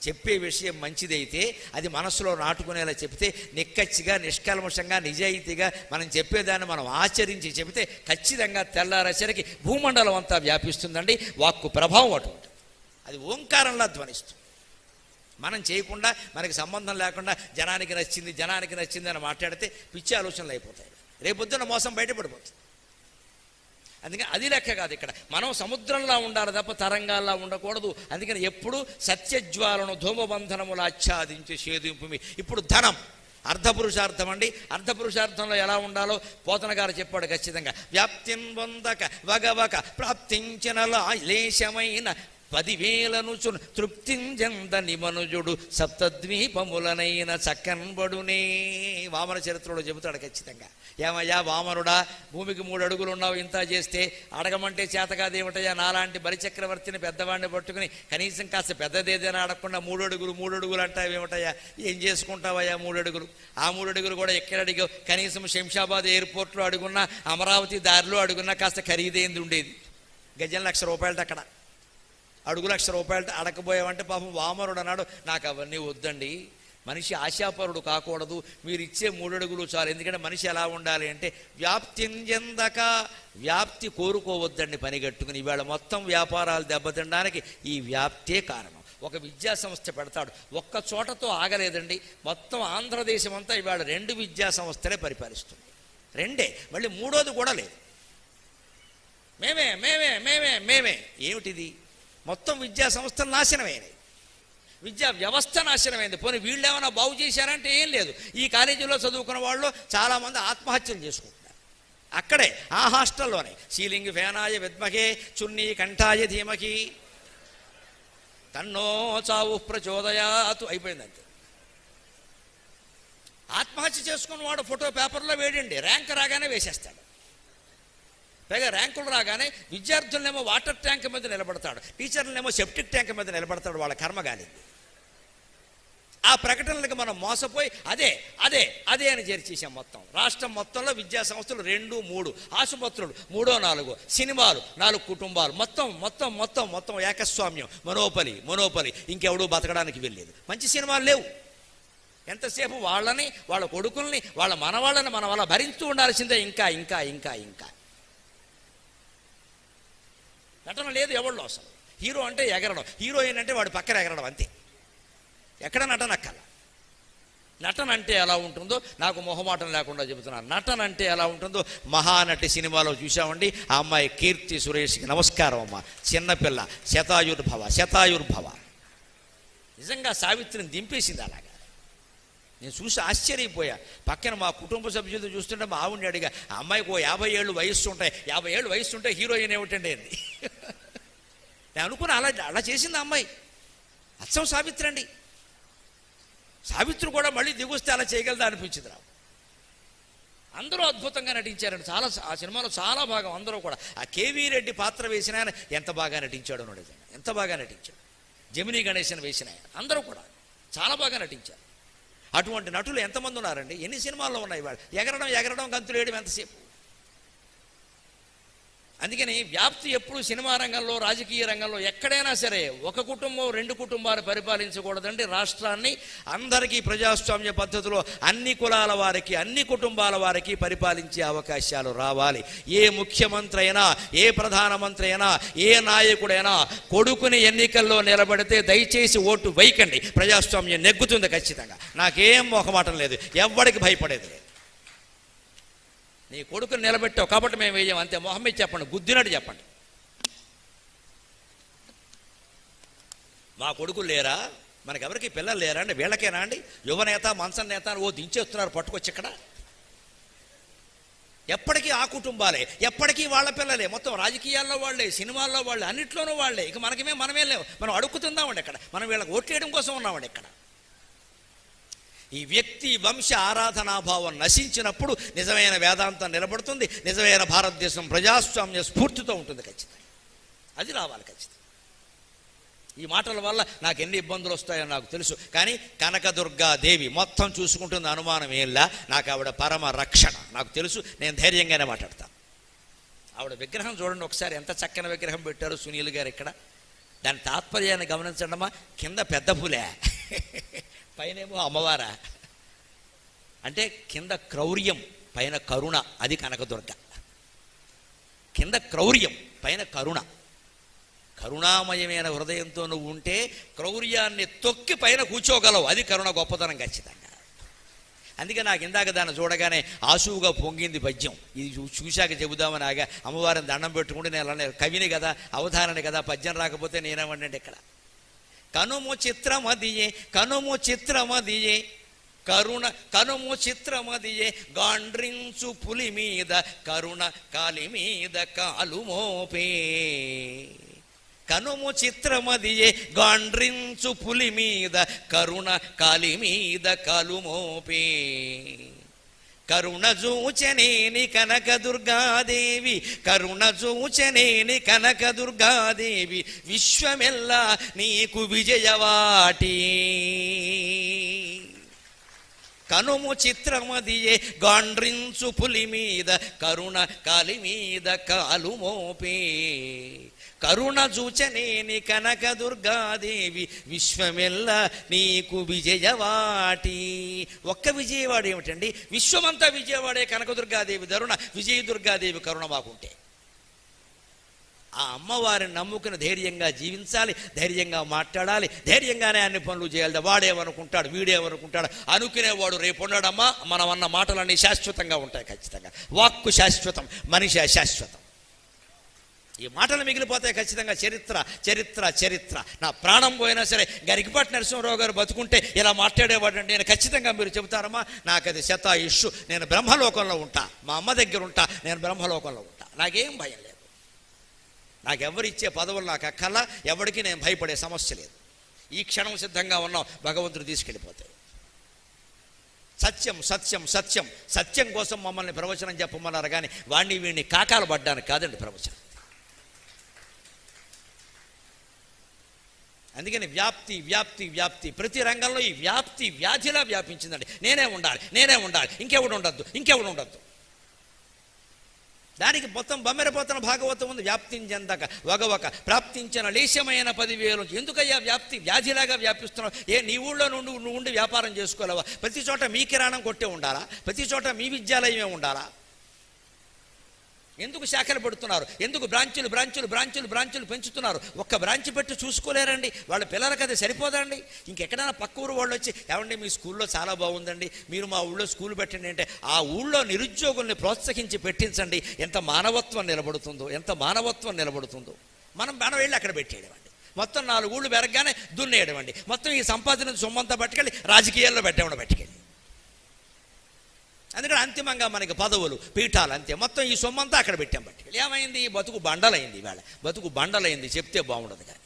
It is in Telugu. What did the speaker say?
చెప్పే విషయం మంచిదైతే అది మనసులో నాటుకునేలా చెప్తే నిక్కచ్చిగా నిష్కల్మషంగా నిజాయితీగా మనం చెప్పేదాన్ని మనం ఆచరించి చెబితే ఖచ్చితంగా తెల్లారసరికి భూమండలం అంతా వ్యాపిస్తుందండి. వాక్కు ప్రభావం అటువంటి అది ఓంకారంలా ధ్వనిస్తుంది. మనం చేయకుండా మనకి సంబంధం లేకుండా జనానికి నచ్చింది అని మాట్లాడితే పిచ్చి ఆలోచనలు అయిపోతాయి. రేపొద్దున మోసం బయటపడిపోతుంది. అందుకని అది లెక్క కాదు. ఇక్కడ మనం సముద్రంలా ఉండాలి తప్ప తరంగాల్లా ఉండకూడదు. అందుకని ఎప్పుడు సత్యజ్వాలను ధూమబంధనములు ఆచ్ఛాదించి షేదింపుమి. ఇప్పుడు ధనం అర్ధపురుషార్థం అండి. అర్ధపురుషార్థంలో ఎలా ఉండాలో పోతన గారు చెప్పాడు ఖచ్చితంగా. వ్యాప్తిన్ వందక వగవక ప్రాప్తించిన లేశమైన 10,000 తృప్తింజంద నిమనుజుడు సప్తద్వీపములనైన చక్కన్బడునే. వామన చరిత్రలో చెబుతాడు ఖచ్చితంగా. ఏమయ్యా వామనుడా, భూమికి 3 అడుగులు ఉన్నావు, ఇంత చేస్తే అడగమంటే చేతకాదేమిటయ్యా, నాలాంటి బలిచక్రవర్తిని పెద్దవాడిని పట్టుకుని కనీసం కాస్త పెద్దదేదైనా అడగకుండా 3 అడుగులు అంటావేమిటయ్యా, ఏం చేసుకుంటావయ్యా 3 అడుగులు? ఆ 3 అడుగులు కూడా ఎక్కడ అడిగావు? కనీసం శంషాబాద్ ఎయిర్పోర్ట్లో అడుగున్నా, అమరావతి దారిలో అడుగున్నా కాస్త ఖరీదైంది ఉండేది. గజం ₹1,00,000 అక్కడ, అడుగు ₹1,00,000 అడగబోయావంటే పాపం వామనుడు అన్నాడు, నాకు అవన్నీ వద్దండి, మనిషి ఆశాపరుడు కాకూడదు, మీరు ఇచ్చే 3 అడుగులు చాలు. ఎందుకంటే మనిషి ఎలా ఉండాలి అంటే వ్యాప్తింజందక, వ్యాప్తి కోరుకోవద్దండి పని కట్టుకుని. ఇవాళ మొత్తం వ్యాపారాలు దెబ్బతినడానికి ఈ వ్యాప్తే కారణం. ఒక విద్యా సంస్థ పెడతాడు, ఒక్క చోటతో ఆగలేదండి, మొత్తం ఆంధ్రదేశం అంతా ఇవాళ 2 విద్యా సంస్థలే పరిపాలిస్తుంది. 2, మళ్ళీ 3వది కూడా లేదు. మేమే మేమే మేమే మేమే ఏమిటిది? మొత్తం విద్యా సంస్థలు నాశనమైనవి, విద్యా వ్యవస్థ నాశనమైంది. పోనీ వీళ్ళు ఏమైనా బాగు చేశారంటే ఏం లేదు. ఈ కాలేజీలో చదువుకున్న వాళ్ళు చాలామంది ఆత్మహత్యలు చేసుకుంటున్నారు. అక్కడే ఆ హాస్టల్లోనే సీలింగ్ ఫ్యానాయ విద్మహే చున్నీ కంఠాయ ధీమకి తన్నో చావు ప్రచోదయాతు అయిపోయిందంతే. ఆత్మహత్య చేసుకున్నవాడు ఫోటో పేపర్లో వేయండి, ర్యాంక్ రాగానే వేసేస్తాడు. పైగా ర్యాంకులు రాగానే విద్యార్థులనేమో వాటర్ ట్యాంక్ మీద నిలబడతాడు, టీచర్లనేమో సెప్టిక్ ట్యాంక్ మీద నిలబడతాడు. వాళ్ళ కర్మగాలి. ఆ ప్రకటనలకు మనం మోసపోయి అదే అదే అదే అని చేర్చేసాం. మొత్తం రాష్ట్రం మొత్తంలో విద్యా సంస్థలు 2, 3, ఆసుపత్రులు 3, 4, సినిమాలు 4 కుటుంబాలు, మొత్తం మొత్తం మొత్తం మొత్తం ఏకస్వామ్యం, మొనోపలి. ఇంకెవడూ బతకడానికి వెళ్ళలేదు. మంచి సినిమాలు లేవు. ఎంతసేపు వాళ్ళని, వాళ్ళ కొడుకుల్ని, వాళ్ళ మనవాళ్ళని మనం అలా భరిస్తూ ఉండాల్సిందే. ఇంకా ఇంకా ఇంకా ఇంకా నటన లేదు ఎవళ్ళో అసలు. హీరో అంటే ఎగరడం, హీరోయిన్ అంటే వాడు పక్కన ఎగరడం, అంతే. ఎక్కడ నటన అక్కల. నటన అంటే ఎలా ఉంటుందో నాకు మొహమాటం లేకుండా చెబుతున్నాను. నటన అంటే ఎలా ఉంటుందో మహానటి సినిమాలో చూసామండి. ఆ అమ్మాయి కీర్తి సురేష్కి నమస్కారం అమ్మ, చిన్నపిల్ల, శతాయుర్భవ. నిజంగా సావిత్రిని దింపేసింది అలాగా. నేను చూసి ఆశ్చర్యపోయా. పక్కన మా కుటుంబ సభ్యులతో చూస్తుంటే మా ఆవిడని అడిగా, ఆ అమ్మాయికి 50 ఏళ్ళు వయస్సు ఉంటాయి, 50 ఏళ్ళు వయస్సు ఉంటే హీరోయిన్ ఏమిటండి అంది. నేను అనుకున్నా అలా చేసింది ఆ అమ్మాయి. అచ్చం సావిత్రి అండి. సావిత్రి కూడా మళ్ళీ దిగొస్తే అలా చేయగలదా అనిపించింది నాకు. అందరూ అద్భుతంగా నటించారండి. ఆ సినిమాలో చాలా బాగా అందరూ కూడా. ఆ కేవీ రెడ్డి పాత్ర వేసిన ఆయన ఎంత బాగా నటించాడు అన్నది, ఎంత బాగా నటించాడు. జమినీ గణేశన్ వేసిన ఆయన అందరూ కూడా చాలా బాగా నటించారు. అటువంటి నటులు ఎంతమంది ఉన్నారండి? ఎన్ని సినిమాల్లో ఉన్నాయి వాళ్ళు. ఎగరడం గంతులు వేయడం ఎంతసేపు. అందుకని వ్యాప్తి ఎప్పుడు సినిమా రంగంలో, రాజకీయ రంగంలో ఎక్కడైనా సరే ఒక కుటుంబం 2 కుటుంబాలు పరిపాలించకూడదండి. రాష్ట్రాన్ని అందరికీ ప్రజాస్వామ్య పద్ధతిలో అన్ని కులాల వారికి, అన్ని కుటుంబాల వారికి పరిపాలించే అవకాశాలు రావాలి. ఏ ముఖ్యమంత్రి అయినా, ఏ ప్రధానమంత్రి అయినా, ఏ నాయకుడైనా కొడుకుని ఎన్నికల్లో నిలబడితే దయచేసి ఓటు వేయకండి. ప్రజాస్వామ్యం నెగ్గుతుంది ఖచ్చితంగా. నాకేం మొహమాటం లేదు, ఎవ్వడికి భయపడేది లేదు. నీ కొడుకుని నిలబెట్టావు కాబట్టి మేము వేయం, అంతే. మొహమ్మీ చెప్పండి, గుద్దినట్టు చెప్పండి. మా కొడుకులు లేరా, మనకెవరికి పిల్లలు లేరా అండి, వీళ్ళకేనా అండి యువనేత, మంచం నేత అని దించేస్తున్నారు పట్టుకొచ్చి ఇక్కడ. ఎప్పటికీ ఆ కుటుంబాలే, ఎప్పటికీ వాళ్ళ పిల్లలే, మొత్తం రాజకీయాల్లో వాళ్ళే, సినిమాల్లో వాళ్ళే, అన్నిట్లోనూ వాళ్ళే. ఇక మనమే లేవు. మనం అడుగుతుందామండి ఇక్కడ, మనం వీళ్ళకి ఓట్లేయడం కోసం ఉన్నామండి ఇక్కడ. ఈ వ్యక్తి వంశ ఆరాధనాభావం నశించినప్పుడు నిజమైన వేదాంతం నిలబడుతుంది. నిజమైన భారతదేశం ప్రజాస్వామ్య స్ఫూర్తితో ఉంటుంది ఖచ్చితంగా. అది రావాలి ఖచ్చితంగా. ఈ మాటల వల్ల నాకు ఎన్ని ఇబ్బందులు వస్తాయో నాకు తెలుసు. కానీ కనకదుర్గాదేవి మొత్తం చూసుకుంటుంది, అనుమానం ఏంలా. నాకు ఆవిడ పరమ రక్షణ నాకు తెలుసు. నేను ధైర్యంగానే మాట్లాడతాను. ఆవిడ విగ్రహం చూడండి ఒకసారి, ఎంత చక్కని విగ్రహం పెట్టారు సునీల్ గారు ఇక్కడ. దాని తాత్పర్యాన్ని గమనించడమా, కింద పెద్ద పులే పైనేమో అమ్మవారా. అంటే కింద క్రౌర్యం పైన కరుణ, అది కనకదుర్గ. కింద క్రౌర్యం పైన కరుణ. కరుణామయమైన హృదయంతో నువ్వు ఉంటే క్రౌర్యాన్ని తొక్కి పైన కూర్చోగలవు, అది కరుణ గొప్పతనం ఖచ్చితంగా. అందుకే నాకు ఇందాక దాన్ని చూడగానే ఆశువుగా పొంగింది పద్యం. ఇది చూశాక చెబుదామని ఆగా అమ్మవారిని దండం పెట్టుకుంటే నేను కవిని కదా, అవధారణ కదా, పద్యం రాకపోతే నేనేమంటే ఇక్కడ కనుము చిత్రమదియే, కనుము చిత్రమదియే, కనుము చిత్రమదియే, గాండ్రించు పులి మీద కరుణ కాలి మీద కాలు మోపే. కనుము చిత్రమదియే, గాండ్రించు పులి మీద కరుణ కాలి మీద కాలు మోపే. కరుణ చూచనేని కనకదుర్గాదేవి, కరుణ చూచనేని కనకదుర్గాదేవి, విశ్వమెల్లా నీకు విజయవాటి. కనుము చిత్రమదియే, గాండ్రించు పులి మీద కరుణ కాలి మీద కాలు మోపే. కరుణ చూచనేని కనకదుర్గాదేవి, విశ్వమెల్లా నీకు విజయవాటి. ఒక్క విజయవాడ ఏమిటండి, విశ్వమంతా విజయవాడే కనకదుర్గాదేవి దరుణ, విజయదుర్గాదేవి కరుణ మాకుంటే. ఆ అమ్మవారిని నమ్ముకుని ధైర్యంగా జీవించాలి, ధైర్యంగా మాట్లాడాలి, ధైర్యంగానే అన్ని పనులు చేయాలి. వాడేమనుకుంటాడు, వీడేమనుకుంటాడు అనుకునేవాడు రేపు ఉన్నాడమ్మా. మనం అన్న మాటలన్నీ శాశ్వతంగా ఉంటాయి ఖచ్చితంగా. వాక్కు శాశ్వతం, మనిషి అశాశ్వతం. ఈ మాటలు మిగిలిపోతాయి ఖచ్చితంగా. చరిత్ర చరిత్ర చరిత్ర. నా ప్రాణం పోయినా సరే గరికపాటి నరసింహరావు గారు బతుకుంటే ఇలా మాట్లాడేవాడండి నేను ఖచ్చితంగా. మీరు చెబుతారమ్మా, నాకు అది శతాయుష్షు, నేను బ్రహ్మలోకంలో ఉంటా, మా అమ్మ దగ్గర ఉంటా, నేను బ్రహ్మలోకంలో ఉంటా, నాకేం భయం లేదు. నాకెవరిచ్చే పదవులు నాకు అక్కల్లా, ఎవరికి నేను భయపడే సమస్య లేదు. ఈ క్షణం సిద్ధంగా ఉన్నాం, భగవంతుడు తీసుకెళ్ళిపోతాయి. సత్యం సత్యం సత్యం. సత్యం కోసం మమ్మల్ని ప్రవచనం చెప్పమన్నారు కానీ వాడిని వీడిని కాకాలు పడ్డానికి కాదండి ప్రవచనం. అందుకని వ్యాప్తి వ్యాప్తి వ్యాప్తి. ప్రతి రంగంలో ఈ వ్యాప్తి వ్యాధిలా వ్యాపించిందండి. నేనే ఉండాలి, నేనే ఉండాలి, ఇంకెవడు ఉండద్దు, ఇంకెవడు ఉండద్దు. దానికి మొత్తం బమ్మెరపోతన భాగవతం ఉంది. వ్యాప్తించెందక వగవక ప్రాప్తించిన లేశమైన 10,000. ఎందుకయ్యా వ్యాప్తి వ్యాధిలాగా వ్యాపిస్తున్నావు? నీ ఊళ్ళో నువ్వు ఉండి వ్యాపారం చేసుకోలేవా? ప్రతి చోట మీ కిరాణం కొట్టే ఉండాలా? ప్రతి చోట మీ విద్యాలయమే ఉండాలా? ఎందుకు శాఖలు పెడుతున్నారు? ఎందుకు బ్రాంచులు బ్రాంచులు బ్రాంచులు బ్రాంచులు పెంచుతున్నారు? ఒక్క బ్రాంచ్ పెట్టి చూసుకోలేరండి? వాళ్ళ పిల్లలకి అది సరిపోదండి? ఇంకెక్కడైనా పక్క ఊరు వాళ్ళు వచ్చి ఏమండి మీ స్కూల్లో చాలా బాగుందండి, మీరు మా ఊళ్ళో స్కూల్ పెట్టండి అంటే ఆ ఊళ్ళో నిరుద్యోగుల్ని ప్రోత్సహించి పెట్టించండి. ఎంత మానవత్వం నిలబడుతుందో, ఎంత మానవత్వం నిలబడుతుందో. మనం వెళ్ళి అక్కడ పెట్టేయడం అండి. మొత్తం 4 ఊళ్ళు పెరగగానే దున్నేయడం అండి. మొత్తం ఈ సంపాదన సొమ్మంతా పట్టుకెళ్ళి రాజకీయాల్లో పెట్టేవాడు పట్టుకెళ్ళి. అందుకని అంతిమంగా మనకి పదవులు పీఠాలు అంతే. మొత్తం ఈ సొమ్మంతా అక్కడ పెట్టాం పట్టుకెళ్ళి. ఏమైంది? బతుకు బండలైంది. ఇవాళ బతుకు బండలైంది. చెప్తే బాగుండదు కానీ